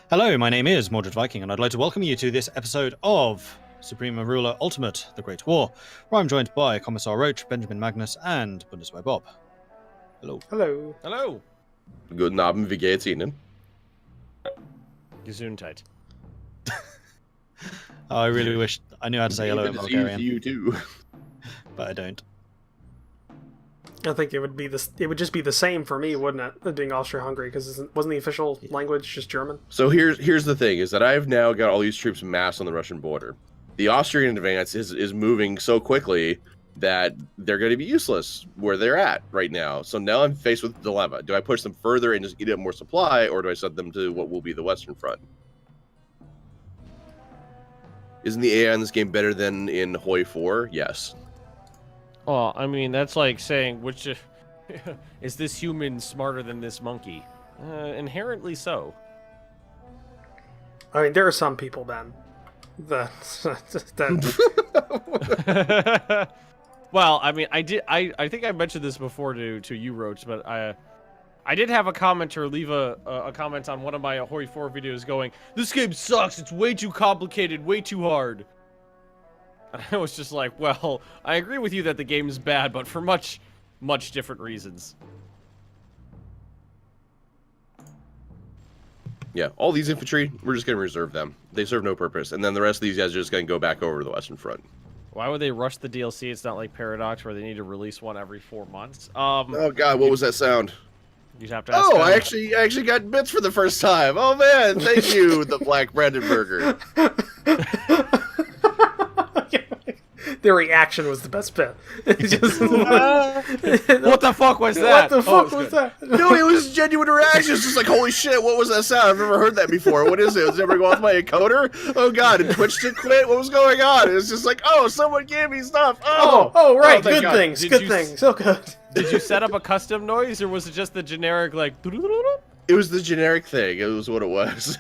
Hello, my name is Mordred Viking, and I'd like to welcome you to this episode of Supreme Ruler Ultimate, The Great War, where I'm joined by Commissar Roach, Benjamin Magnus, and Bundeswehr Bob. Hello. Hello. Hallo. Guten Abend, wie geht's Ihnen? Gesundheit. I really wish I knew how to say hello in Good to see Bulgarian, you too. but I don't. I think it would be this. It would just be the same for me, wouldn't it? Being Austria-Hungary, because wasn't the official language just German? So here's the thing: is that I've now got all these troops massed on the Russian border. The Austrian advance is moving so quickly that they're going to be useless where they're at right now. So now I'm faced with a dilemma: do I push them further and just get more supply, or do I send them to what will be the Western Front? Isn't the AI in this game better than in Hoi 4? Yes. Well, I mean, that's like saying, is this human smarter than this monkey? Inherently so. I mean, there are some people, Ben, that Well, I mean, I think I mentioned this before to you, Roach, but I did have a commenter leave a comment on one of my Hoi 4 videos going, "This game sucks, it's way too complicated, way too hard." And I was just like, well, I agree with you that the game is bad, but for much, much different reasons. Yeah, all these infantry, we're just going to reserve them. They serve no purpose. And then the rest of these guys are just going to go back over to the Western Front. Why would they rush the DLC? It's not like Paradox where they need to release one every 4 months. Oh god, what was that sound? You'd have to ask Oh, them. I actually got bits for the first time. Oh man, thank you, the Black Brandenburger. their reaction was the best bit. It's just, What the fuck was that? What the fuck was that? No, it was genuine reaction. It's just like, holy shit, what was that sound? I've never heard that before. What is it? Was it ever going off my encoder? Oh god, and Twitch did quit? What was going on? It was just like, oh, someone gave me stuff. Oh, right, thank good God. things, Did good you things, so good. Did you set up a custom noise, or was it just the generic, like... It was the generic thing. It was what it was.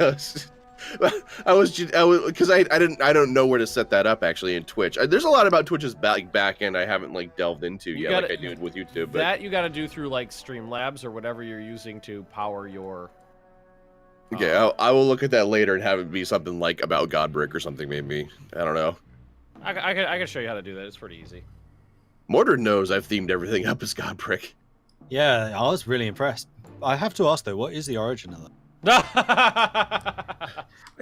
I was because I don't know where to set that up actually in Twitch. There's a lot about Twitch's back end I haven't like delved into yet, like I do with YouTube. But that you got to do through like Streamlabs or whatever you're using to power your. Okay, I will look at that later and have it be something like about Godbrick or something. Maybe I don't know. I can show you how to do that. It's pretty easy. Mordred knows I've themed everything up as Godbrick. Yeah, I was really impressed. I have to ask though, what is the origin of that?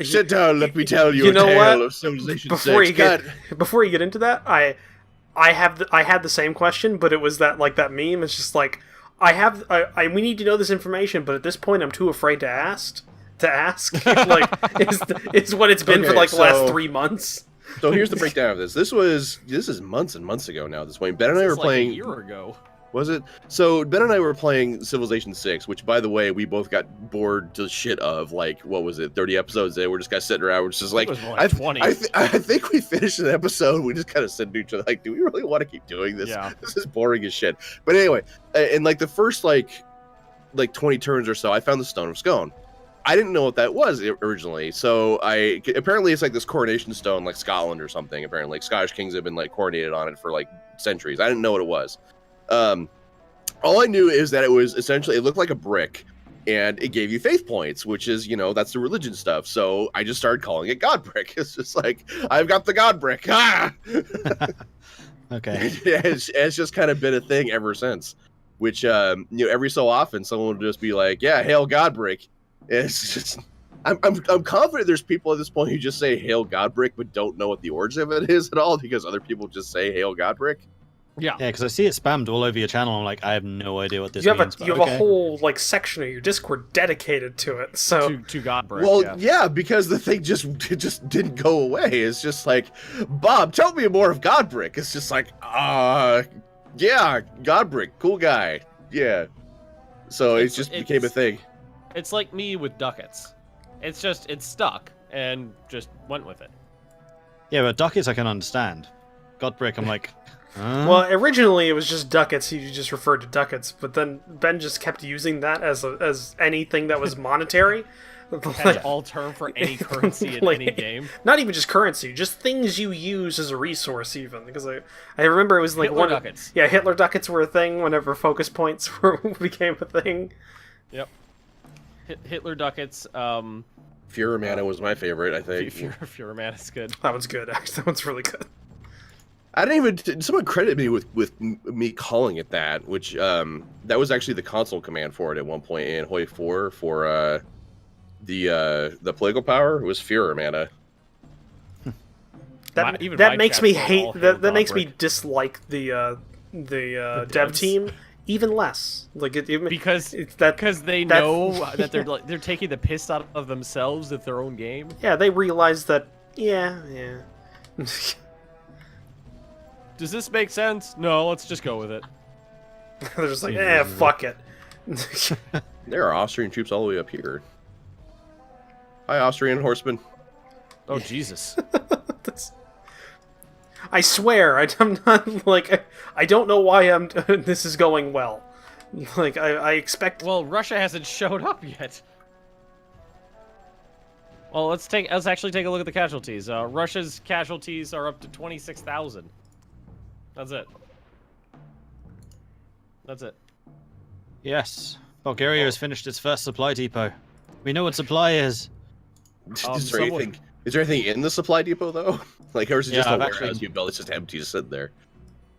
Sit down, let me tell you, You a know tale what? of Civilization Before 6. you get into that, I had the same question, but it was that meme. It's just like we need to know this information, but at this point, I'm too afraid to ask. Like, is what it's been for like the last 3 months. So here's the breakdown of this. This is months and months ago now. At this point, Ben and I were playing. Like a year ago. Was it? So Ben and I were playing Civilization 6, which, by the way, we both got bored to shit of. Like, what was it? 30 episodes in. We're just kind of sitting around. We're just like, it was more like 20. I think we finished an episode. We just kind of said to each other, like, do we really want to keep doing this? Yeah. This is boring as shit. But anyway, in like the first like 20 turns or so, I found the Stone of Scone. I didn't know what that was originally, so apparently it's like this coronation stone, like Scotland or something. Apparently, like Scottish kings have been like coronated on it for like centuries. I didn't know what it was. All I knew is that it was essentially, it looked like a brick, and it gave you faith points, which is, that's the religion stuff. So I just started calling it God Brick. It's just like, I've got the God Brick. Ah! Okay. It's just kind of been a thing ever since. Which, every so often someone would just be like, "Yeah, hail God Brick." It's just, I'm confident there's people at this point who just say "Hail Godbrick" but don't know what the origin of it is at all, because other people just say "Hail Godbrick." Yeah. Yeah, because I see it spammed all over your channel. I'm like, I have no idea what this You have means. a whole like section of your Discord dedicated to it. So To Godbrick. Well, yeah, because the thing just didn't go away. It's just like, Bob, tell me more of Godbrick. It's just like, yeah, Godbrick, cool guy, yeah. So it just became a thing. It's like me with ducats. It's stuck and just went with it. Yeah, but ducats I can understand. Godbrick, I'm like, huh? well, originally it was just ducats. You just referred to ducats, but then Ben just kept using that as anything that was monetary. That's all term for any currency in Like, any game. Not even just currency, just things you use as a resource. Even because I remember it was like Hitler ducats. Yeah, Hitler ducats were a thing whenever focus points became a thing. Yep. Hitler ducats. Führer Mana was my favorite, I think. Führer Mana is good. That one's good. Actually, that one's really good. I didn't even. Someone credited me with me calling it that, which that was actually the console command for it at one point in Hoi 4 for the political power. It was Führer Mana. That makes me hate. That makes me dislike the dev team even less. Like because they know that they're taking the piss out of themselves at their own game. Yeah, they realize that. Yeah. Does this make sense? No, let's just go with it. They're just like, fuck it. There are Austrian troops all the way up here. Hi, Austrian horsemen. Oh Jesus. I swear, I'm not like I don't know why this is going well. Like I expect. Well, Russia hasn't showed up yet. Well, let's actually take a look at the casualties. Russia's casualties are up to 26,000. That's it. That's it. Yes, Bulgaria has finished its first supply depot. We know what supply is. Is there anything in the supply depot though? Like, or is it just a warehouse you built? It's just empty to sit there.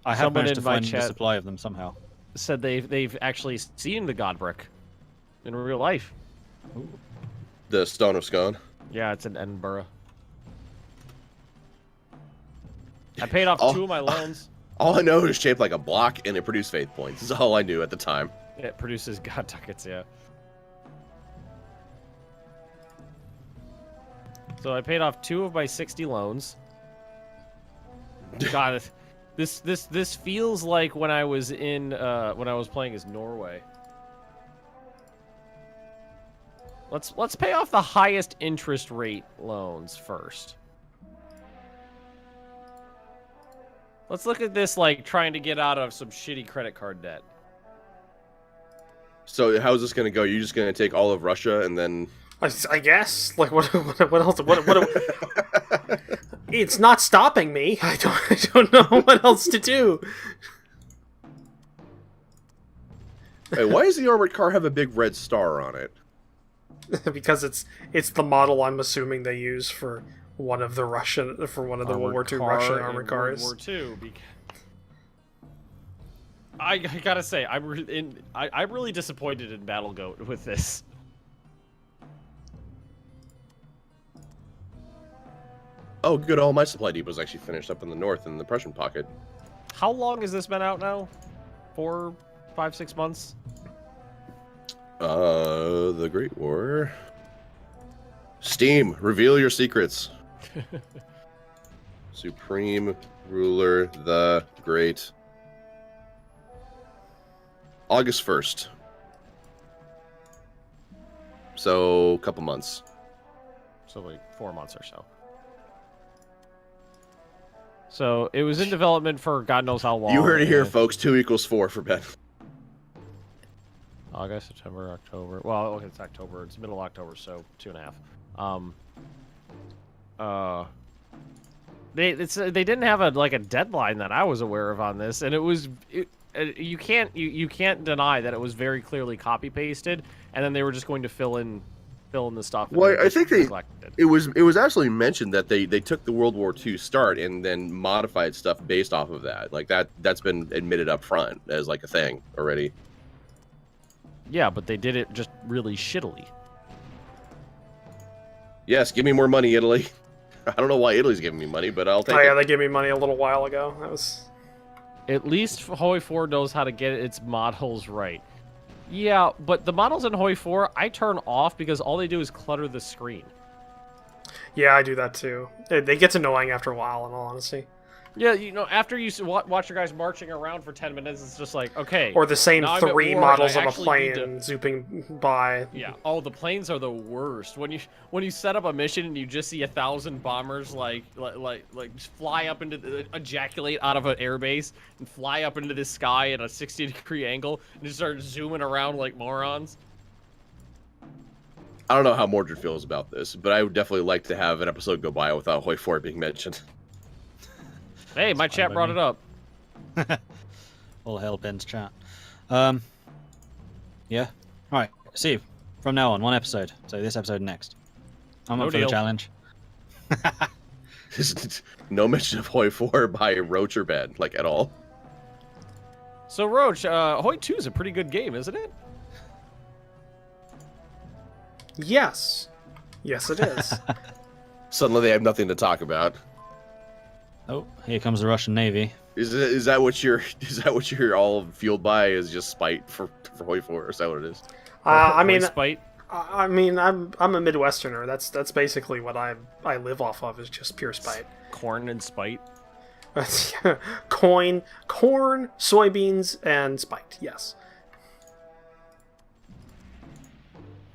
I have managed to find chat a supply of them somehow. Said they've actually seen the God Brick in real life. Ooh. The Stone of Scone. Yeah, it's in Edinburgh. I paid off 2 of my loans. All I know is it's shaped like a block and it produced faith points. That's all I knew at the time. It produces God ducats, yeah. So I paid off 2 of my 60 loans. God, this feels like when I was in when I was playing as Norway. Let's pay off the highest interest rate loans first. Let's look at this like trying to get out of some shitty credit card debt. So how's this going to go? You're just going to take all of Russia and then... I guess. Like, what else? What it's not stopping me. I don't know what else to do. Hey, why does the armored car have a big red star on it? Because it's the model I'm assuming they use for one of the World War II Russian armored cars. World War II. Because... I gotta say, I'm really disappointed in Battlegoat with this. Oh, good. All my supply depots actually finished up in the north in the Prussian pocket. How long has this been out now? 4, 5, 6 months? The Great War. Steam, reveal your secrets. Supreme Ruler, the Great. August 1st. So, a couple months. So, like 4 months or so. So, it was in development for God knows how long. You heard it here, folks. 2 equals 4 for Ben. August, September, October. Well, okay, it's October. It's middle of October, so 2.5. They didn't have a deadline that I was aware of on this, and you can't deny that it was very clearly copy pasted, and then they were just going to fill in the stuff. Well, I think it was actually mentioned that they took the World War II start and then modified stuff based off of that. Like that's been admitted up front as like a thing already. Yeah, but they did it just really shittily. Yes, give me more money, Italy. I don't know why Italy's giving me money, but I'll take it. Oh yeah, they gave me money a little while ago. That was... At least Hoi 4 knows how to get its models right. Yeah, but the models in Hoi 4, I turn off because all they do is clutter the screen. Yeah, I do that too. It gets annoying after a while, in all honesty. Yeah, you know, after you watch your guys marching around for 10 minutes, it's just like, okay. Or the same 3 models of a plane to... zooping by. Yeah. Oh, the planes are the worst. When you set up a mission and you just see 1,000 bombers like just fly up into ejaculate out of an airbase and fly up into the sky at a 60-degree angle and just start zooming around like morons. I don't know how Mordred feels about this, but I would definitely like to have an episode go by without Hoi 4 being mentioned. Hey, my chat brought it up. All hail Ben's chat. Yeah. Alright, see. From now on, one episode. So this episode next. I'm No up for deal. the challenge. No mention of Hoi 4 by Roach or Ben, like at all. So Roach, Hoi 2 is a pretty good game, isn't it? Yes. Yes, it is. Suddenly they have nothing to talk about. Oh, here comes the Russian Navy. Is that what you're all fueled by? Is just spite for Hoi 4? Is that what it is? I mean, Spite. I'm a Midwesterner. That's basically what I live off of, is just pure spite. Corn and spite. Corn, soybeans, and spite. Yes.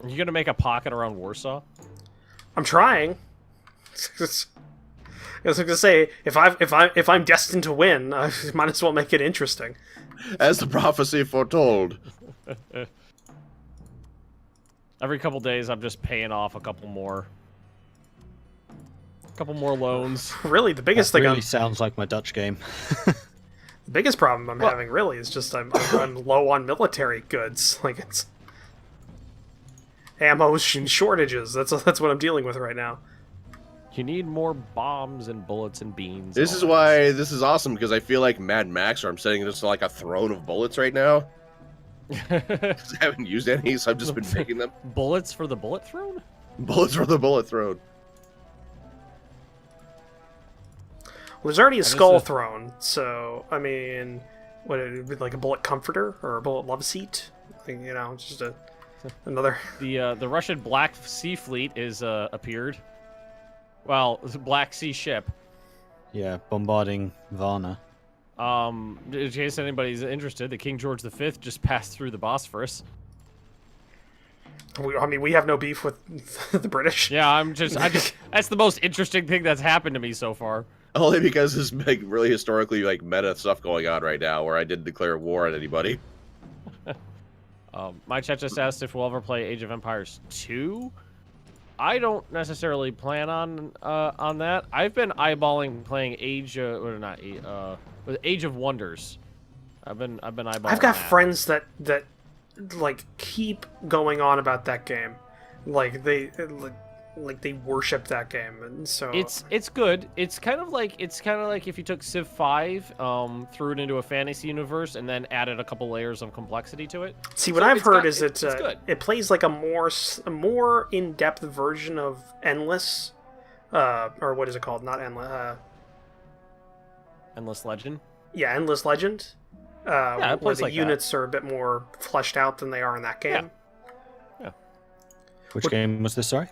Are you gonna make a pocket around Warsaw? I'm trying. I was gonna say, if I'm destined to win, I might as well make it interesting. As the prophecy foretold. Every couple days, I'm just paying off a couple more loans. Really, the biggest thing Really sounds like my Dutch game. the biggest problem I'm having really is just I'm low on military goods. Like, it's ammo shortages. That's what I'm dealing with right now. You need more bombs and bullets and beans. This is why this is awesome, because I feel like Mad Max, or I'm setting this to like a throne of bullets right now. 'Cause I haven't used any, so I've just been making them. Bullets for the bullet throne? Bullets for the bullet throne. Well, there's already a is skull a- throne, so I mean, what it would be, like a bullet comforter or a bullet love seat? I think, just another. The Russian Black Sea Fleet is appeared. Well, it's a Black Sea ship. Yeah, bombarding Varna. In case anybody's interested, the King George V just passed through the Bosphorus. We have no beef with the British. Yeah, I just that's the most interesting thing that's happened to me so far. Only because there's like really historically like meta stuff going on right now, where I didn't declare war on anybody. My chat just asked if we'll ever play Age of Empires 2. I don't necessarily plan on that. I've been eyeballing playing Age of Wonders. I've been eyeballing. I've got that. friends that like keep going on about that game, like they worship that game, and so It's good. It's kind of like if you took Civ 5, threw it into a fantasy universe, and then added a couple layers of complexity to it. See, what So I've it's heard got- is it's good. it plays like a more in-depth version of Endless, or what is it called? Not Endless. Endless Legend. Yeah, Endless Legend. Where it plays the like that. units are a bit more fleshed out than they are in that game. Which game was this, sorry?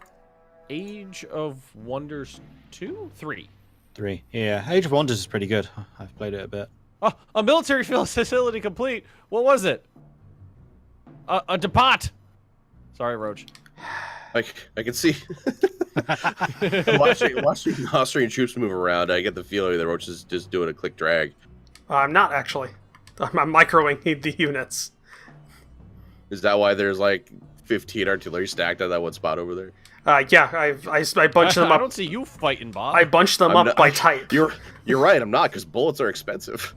Age of Wonders 2? 3. 3. Yeah, Age of Wonders is pretty good. I've played it a bit. Oh, a military facility complete. What was it? A depot. Sorry, Roach. Like I can see watching Austrian troops move around. I get the feeling that Roach is just doing a click drag. I'm not actually. I'm microing the units. Is that why there's like 15 artillery stacked on that one spot over there? Yeah, I bunched them I up. don't see you fighting, Bob. I bunched them I'm up not- by type. You're right. I'm not, because bullets are expensive.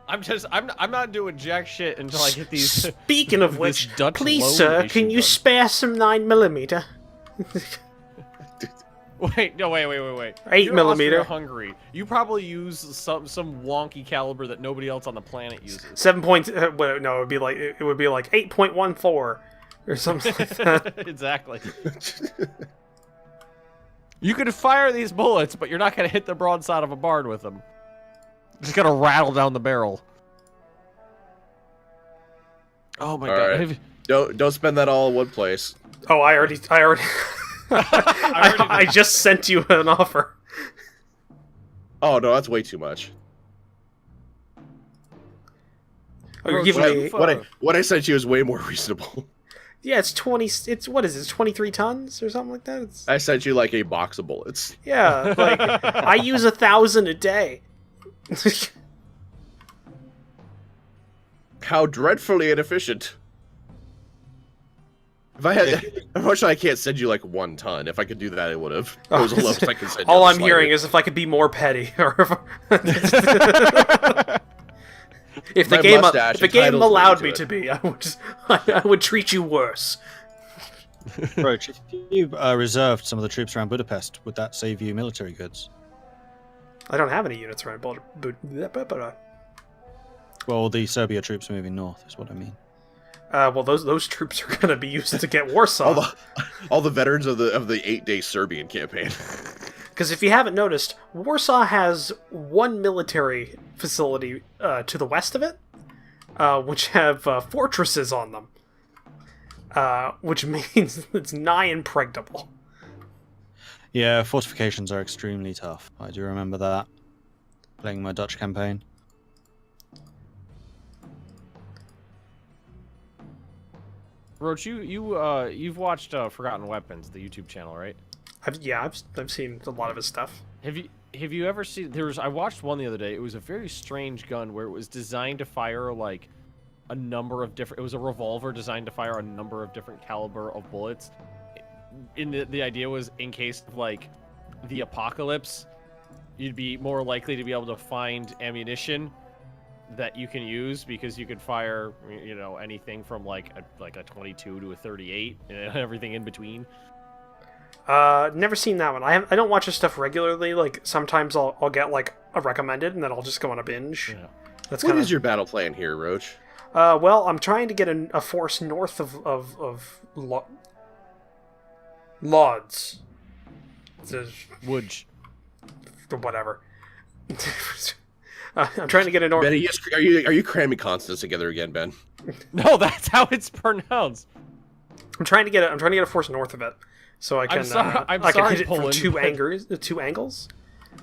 I'm not doing jack shit until I get these. Speaking of this which, Dutch please, loan sir, issue can you done. spare some 9mm? Wait. 8mm. You're Hungary. You probably use some wonky caliber that nobody else on the planet uses. 7 point. Well, no, it would be like 8.14 or something like that. Exactly. You could fire these bullets, but you're not gonna hit the broadside of a barn with them. Just gonna rattle down the barrel. Oh my All god. right. Don't spend that all in one place. Oh, I already. I just sent you an offer. Oh no, that's way too much. Oh, you're Bro, giving me. What I sent you is way more reasonable. Yeah, it's 20. It's what is it? It's 23 tons or something like that. It's, I sent you like a box of bullets. yeah, like I use 1,000 a day. How dreadfully inefficient. If I had, unfortunately, I can't send you like 1 ton. If I could do that, I would have. It was the lowest I could send you. All on I'm the hearing slider. is if I could be more petty. Or if the my game mustache if the game entitles me allowed to me it. to be, I would treat you worse. Roach, if you reserved some of the troops around Budapest, would that save you military goods? I don't have any units around Well, the Serbia troops moving north is what I mean. well, those troops are going to be used to get Warsaw. all the veterans of the 8-day Serbian campaign. Because if you haven't noticed, Warsaw has one military facility to the west of it, which have fortresses on them, which means it's nigh impregnable. Yeah, fortifications are extremely tough. I do remember that, playing my Dutch campaign. Roach, you've watched Forgotten Weapons, the YouTube channel, right? I've seen a lot of his stuff. Have you ever seen? I watched one the other day. It was a very strange gun where it was designed to fire like a number of different. It was a revolver designed to fire a number of different caliber of bullets. The idea was in case of like the apocalypse, you'd be more likely to be able to find ammunition that you can use because you could fire, you know, anything from like a 22 to a 38 and everything in between. Never seen that one. I don't watch his stuff regularly. Like sometimes I'll get like a recommended and then I'll just go on a binge. Yeah. What is your battle plan here, Roach? Well, I'm trying to get a force north of Lodz. Woods. Whatever. I'm trying to get a north. Ben, are you cramming consonants together again, Ben? No, that's how it's pronounced. I'm trying to get a force north of it, so I can I'm I can sorry, hit it Poland, from two angles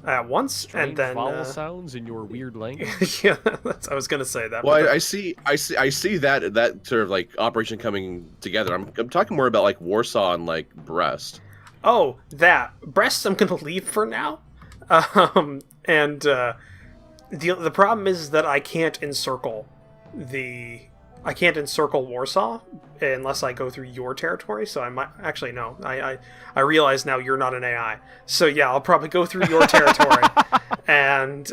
at once, Strange and then vowel sounds in your weird language. yeah, I was gonna say that. Well, but I see that sort of like operation coming together. I'm talking more about like Warsaw and like Brest. Oh, that Brest I'm gonna leave for now, and the problem is that I can't encircle Warsaw unless I go through your territory. So I might actually no. I realize now you're not an AI. So yeah, I'll probably go through your territory and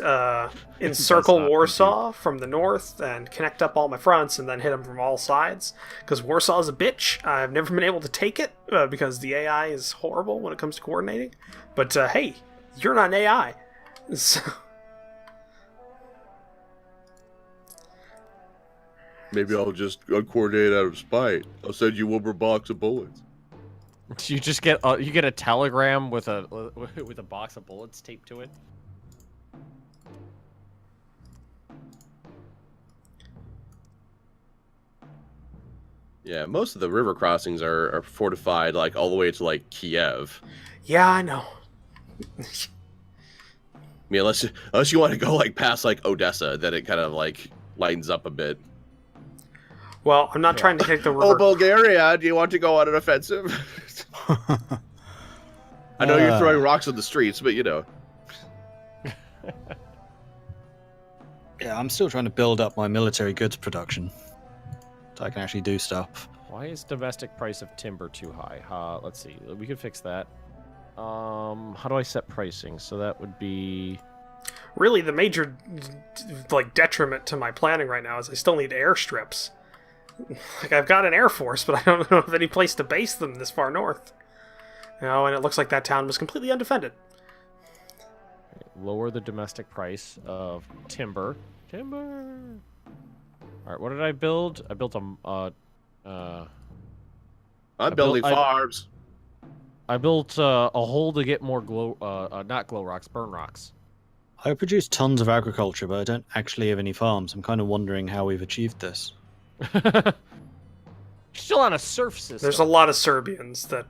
encircle Warsaw from the north and connect up all my fronts and then hit them from all sides. Because Warsaw is a bitch. I've never been able to take it because the AI is horrible when it comes to coordinating. But hey, you're not an AI. So. Maybe I'll just uncoordinate out of spite. I'll send you over a box of bullets. You just get a telegram with a box of bullets taped to it. Yeah, most of the river crossings are fortified like all the way to like Kiev. Yeah, I know. I mean, unless you want to go like past like Odessa, then it kind of like lightens up a bit. Well, I'm not trying to take the river. Oh, Bulgaria, do you want to go on an offensive? I know you're throwing rocks on the streets, but you know. Yeah, I'm still trying to build up my military goods production so I can actually do stuff. Why is domestic price of timber too high? Let's see. We could fix that. How do I set pricing? So that would be... Really, the major like detriment to my planning right now is I still need airstrips. Like, I've got an air force, but I don't know of any place to base them this far north. You know, and it looks like that town was completely undefended. Lower the domestic price of timber. Timber! Alright, what did I build? I built I'm building farms. I built a hole to get more not glow rocks, burn rocks. I produce tons of agriculture, but I don't actually have any farms. I'm kind of wondering how we've achieved this. Still on a surf system. There's a lot of Serbians that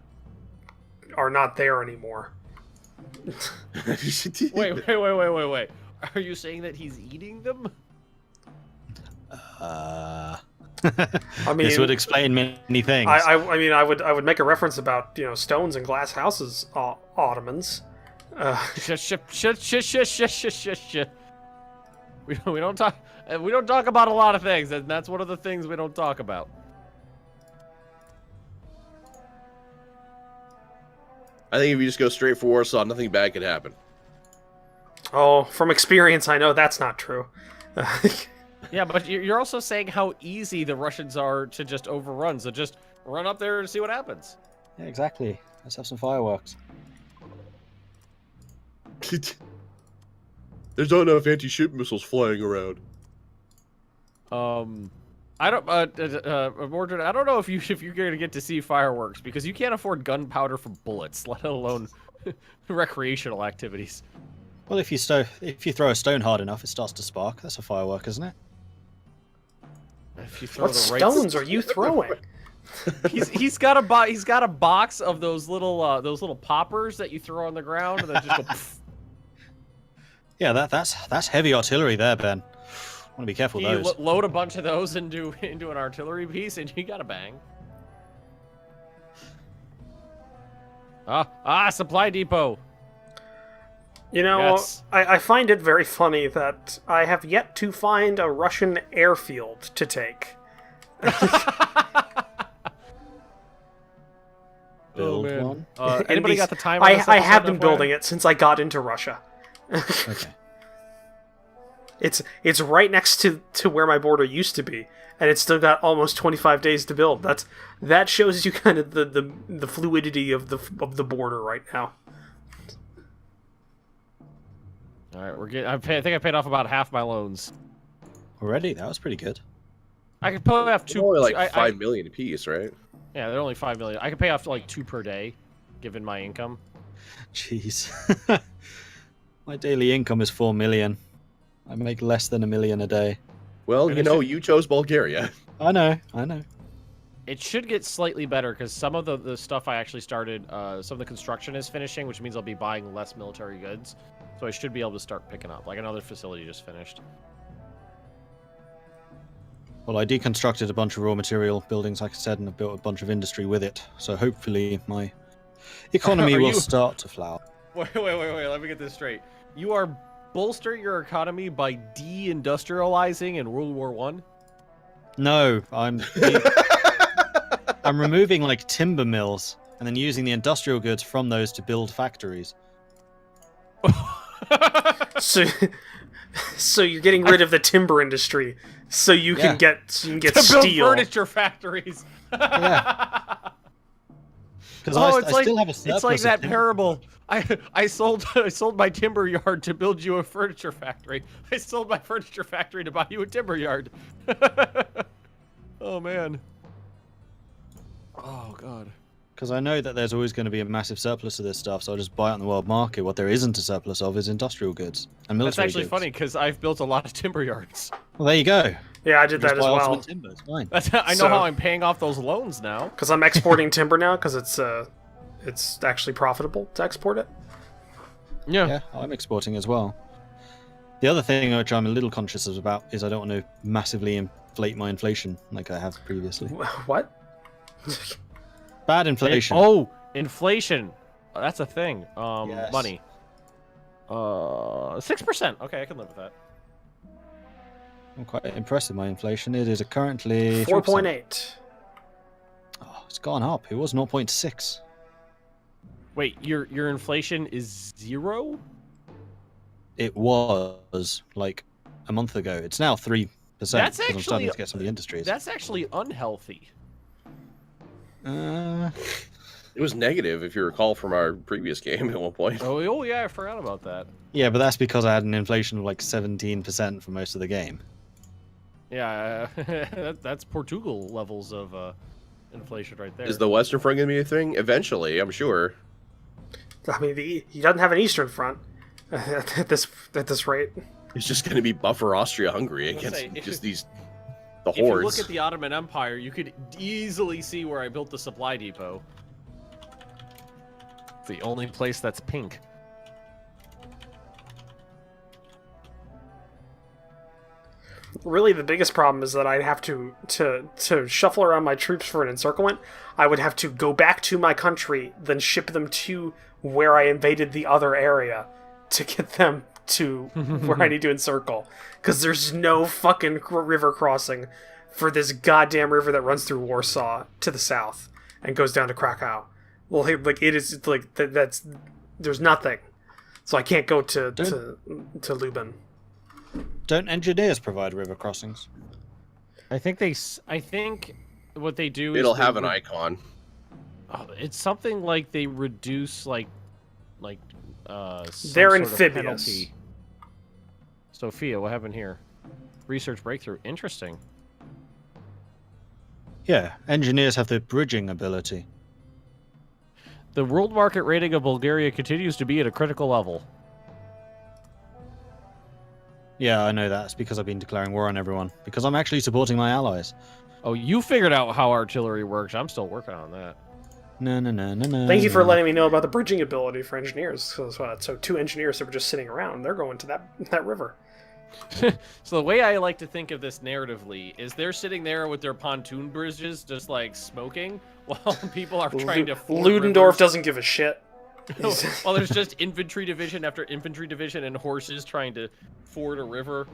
are not there anymore. Wait. Are you saying that he's eating them? I I mean, this would explain many things. I mean, I would make a reference about, you know, stones and glass houses, Ottomans. Shit. We don't talk about a lot of things, and that's one of the things we don't talk about. I think if you just go straight for Warsaw, nothing bad could happen. Oh, from experience, I know that's not true. Yeah, but you're also saying how easy the Russians are to just overrun. So just run up there and see what happens. Yeah, exactly. Let's have some fireworks. There's not enough anti-ship missiles flying around. I don't, Mordred, I don't know if you're going to get to see fireworks because you can't afford gunpowder for bullets, let alone recreational activities. Well, if you throw a stone hard enough, it starts to spark. That's a firework, isn't it? If you throw What the right stones are you throwing? he's got a box of those little poppers that you throw on the ground and then just go. Pff. Yeah, that's heavy artillery there, Ben. Want to be careful with You those. load a bunch of those into an artillery piece and you got a bang. Supply depot. You know, Yes. I find it very funny that I have yet to find a Russian airfield to take. Build man. one. Anybody got the time? I have been building it since I got into Russia. Okay. It's right next to where my border used to be, and it's still got almost 25 days to build. That shows you kind of the fluidity of the border right now. All right, we're getting. I think I paid off about half my loans. Already? That was pretty good. I could pay off two. They're only like I- 5 million apiece, right? Yeah, they're only 5 million. I could pay off like 2 per day, given my income. Jeez. My daily income is 4 million. I make less than $1 million a day. Well, And you it know, should- you chose Bulgaria. I know. It should get slightly better because some of the stuff I actually started, some of the construction is finishing, which means I'll be buying less military goods. So I should be able to start picking up. Like another facility just finished. Well, I deconstructed a bunch of raw material buildings, like I said, and I built a bunch of industry with it. So hopefully my economy Are will you- start to flower. Wait, let me get this straight. You are bolstering your economy by de-industrializing in World War One? No, I'm removing like timber mills and then using the industrial goods from those to build factories. So you're getting rid of the timber industry, so you can get to build steel. furniture factories. Yeah. Because Oh, I still have a surplus it's like of that timber. parable. I sold my timber yard to build you a furniture factory. I sold my furniture factory to buy you a timber yard. Oh man. Oh god. Because I know that there's always going to be a massive surplus of this stuff, so I'll just buy it on the world market. What there isn't a surplus of is industrial goods and military That's actually goods. funny because I've built a lot of timber yards. Well, there you go. Yeah, I did Just that as buy well. ultimate timber. It's fine. I know So- how I'm paying off those loans now. Because I'm exporting timber now, because it's actually profitable to export it. Yeah, I'm exporting as well. The other thing which I'm a little conscious about is I don't want to massively inflate my inflation like I have previously. What? Bad inflation. Inflation. That's a thing. Yes. Money. 6%. Okay, I can live with that. I'm quite impressed with my inflation. It is currently 4.8. Oh, it's gone up. It was 0.6. Wait, your inflation is 0? It was like a month ago. It's now 3%. That's 'cause I'm starting actually- to get some of the industries. That's actually unhealthy. It was negative, if you recall, from our previous game at one point. Oh yeah, I forgot about that. Yeah, but that's because I had an inflation of like 17% for most of the game. Yeah, that's Portugal levels of inflation right there. Is the Western Front going to be a thing? Eventually, I'm sure. I mean, he doesn't have an Eastern Front at this rate. It's just going to be buffer Austria-Hungary I was gonna against say, just the If you look hordes. at the Ottoman Empire, you could easily see where I built the supply depot. It's the only place that's pink. Really, the biggest problem is that I'd have to shuffle around my troops for an encirclement. I would have to go back to my country, then ship them to where I invaded the other area to get them to where I need to encircle. Because there's no fucking river crossing for this goddamn river that runs through Warsaw to the south and goes down to Krakow. Well, hey, like it is like there's nothing, so I can't go to Lublin. don't engineers provide river crossings? I think I think what they do is It'll have an icon. It's something like they reduce some They're sort of amphibious. penalty. Sophia, what happened here? Research breakthrough. Interesting. Yeah, engineers have the bridging ability. The world market rating of Bulgaria continues to be at a critical level. Yeah, I know that. It's because I've been declaring war on everyone. Because I'm actually supporting my allies. Oh, you figured out how artillery works. I'm still working on that. No. Thank you for letting me know about the bridging ability for engineers. So 2 engineers that were just sitting around, they're going to that river. So the way I like to think of this narratively is they're sitting there with their pontoon bridges just like smoking while people are trying to ford Ludendorff rivers. doesn't give a shit. While there's just infantry division after infantry division and horses trying to ford a river.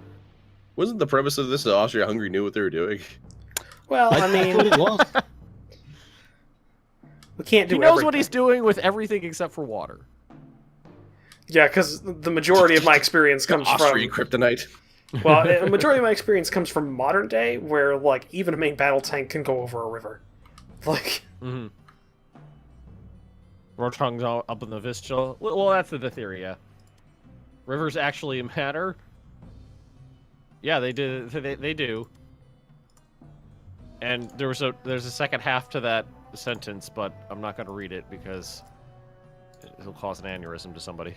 Wasn't the premise of this that Austria-Hungary knew what they were doing? Well, I mean, It was. we can't do He knows everything. what he's doing with everything except for water. Yeah, because the majority of my experience comes Austrian from... kryptonite. Well, a majority of my experience comes from modern day, where, like, even a main battle tank can go over a river. Like... Mm-hmm. Rotung's up in the Vistula. Well, that's the theory, yeah. Rivers actually matter? Yeah, they do. They do. And there's a second half to that sentence, but I'm not going to read it because it'll cause an aneurysm to somebody.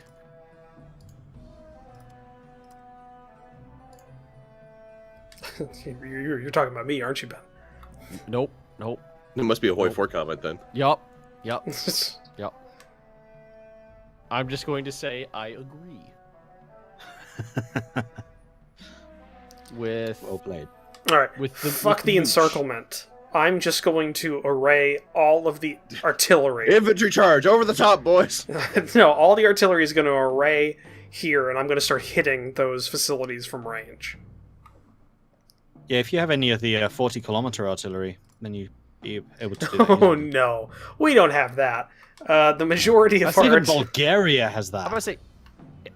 You're talking about me, aren't you, Ben? Nope. It must be a Hoi 4 comment then. Yup. I'm just going to say I agree. With Well played. Alright, With the- fuck with the the encirclement. I'm just going to array all of the artillery. Infantry charge! Over the top, boys! No, all the artillery is going to array here, and I'm going to start hitting those facilities from range. Yeah, if you have any of the 40-kilometer artillery, then you'd be able to do that. Oh no, we don't have that. The majority of That's even our... Bulgaria has I'm that. gonna say,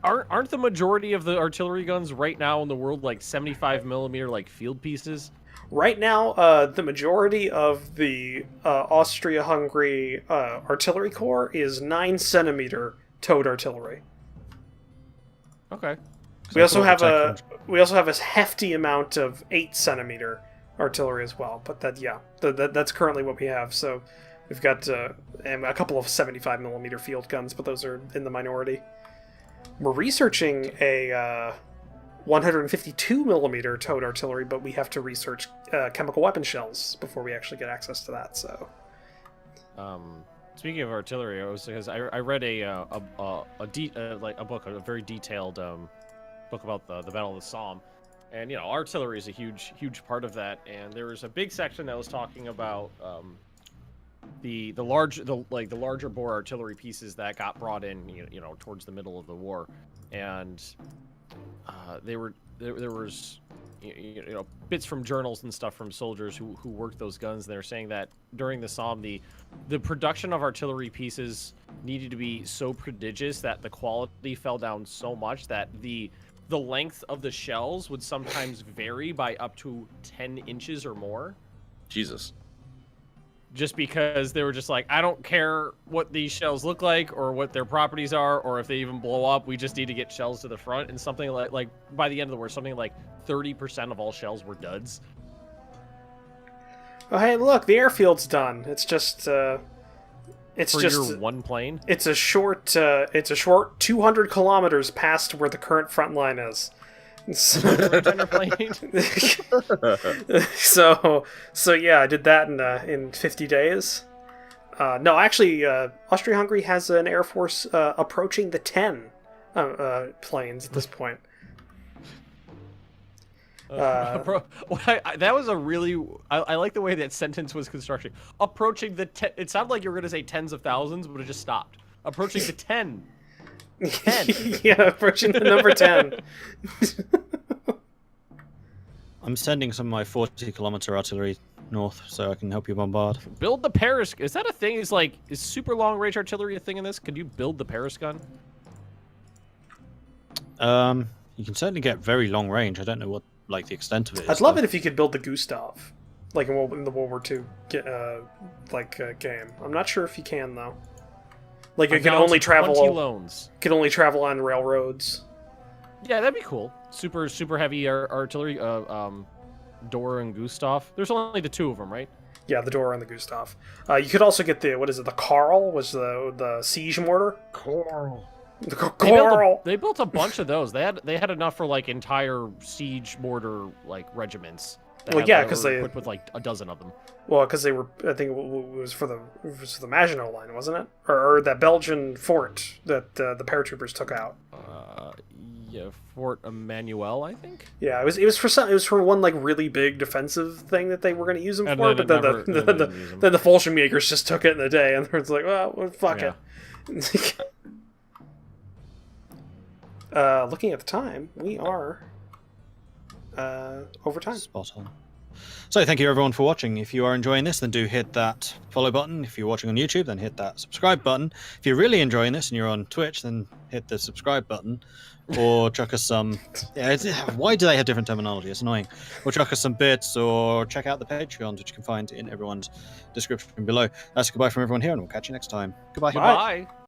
aren't the majority of the artillery guns right now in the world like 75mm like field pieces? Right now, the majority of the Austria-Hungary artillery corps is 9cm towed artillery. Okay. We also have a hefty amount of 8cm artillery as well. But that's currently what we have. So we've got a couple of 75mm field guns, but those are in the minority. We're researching a 152mm towed artillery, but we have to research chemical weapon shells before we actually get access to that. So, speaking of artillery, I read a book, a very detailed book about the Battle of the Somme, and artillery is a huge part of that. And there was a big section that was talking about the larger bore artillery pieces that got brought in towards the middle of the war, and there was bits from journals and stuff from soldiers who worked those guns. They're saying that during the Somme, the production of artillery pieces needed to be so prodigious that the quality fell down so much that the length of the shells would sometimes vary by up to 10 inches or more. Jesus. Just because they were just like, I don't care what these shells look like or what their properties are or if they even blow up. We just need to get shells to the front. And something like by the end of the war, something like 30% of all shells were duds. oh hey, look, the airfield's done. It's just For your one plane. It's a short 200 kilometers past where the current front line is. Tender plane. so yeah, I did that in 50 days. No, actually, Austria-Hungary has an air force approaching the 10 planes at this point. That was a really... I like the way that sentence was constructed. Approaching the 10... It sounded like you were going to say tens of thousands, but it just stopped. Approaching the 10. 10. Yeah, approaching the number 10. I'm sending some of my 40-kilometer artillery north so I can help you bombard. Build the Paris... Is that a thing? Is super long-range artillery a thing in this? Could you build the Paris gun? You can certainly get very long range. I don't know what like the extent of it is. I'd love though. it if you could build the Gustav, like in the World War II game. I'm not sure if you can though. Like you I'm can down only to travel 20 loans. can only travel on railroads. Yeah, that'd be cool. Super heavy artillery. Dora and Gustav. There's only the 2 of them, right? Yeah, the Dora and the Gustav. You could also get the the Karl was the siege mortar. Coral. The Karl. They built a bunch of those. They had enough for like entire siege mortar like regiments. Well, yeah, because were they equipped with like a dozen of them. Well, because they were, I think it was for the Maginot Line, wasn't it? Or that Belgian fort that the paratroopers took out. Yeah, Fort Emmanuel, I think. Yeah, it was for one like really big defensive thing that they were going to use them And for, then but it then never- they didn't use 'em. then the Fallschirmjägers just took it in a day, and it's like, well, fuck Yeah. it. Looking at the time, we are over time. Spot on. So thank you everyone for watching. If you are enjoying this, then do hit that follow button. If you're watching on YouTube, then hit that subscribe button. If you're really enjoying this and you're on Twitch, then hit the subscribe button. Or chuck us some... Yeah, why do they have different terminology? It's annoying. Or chuck us some bits, or check out the Patreons, which you can find in everyone's description below. That's goodbye from everyone here, and we'll catch you next time. Goodbye. Goodbye.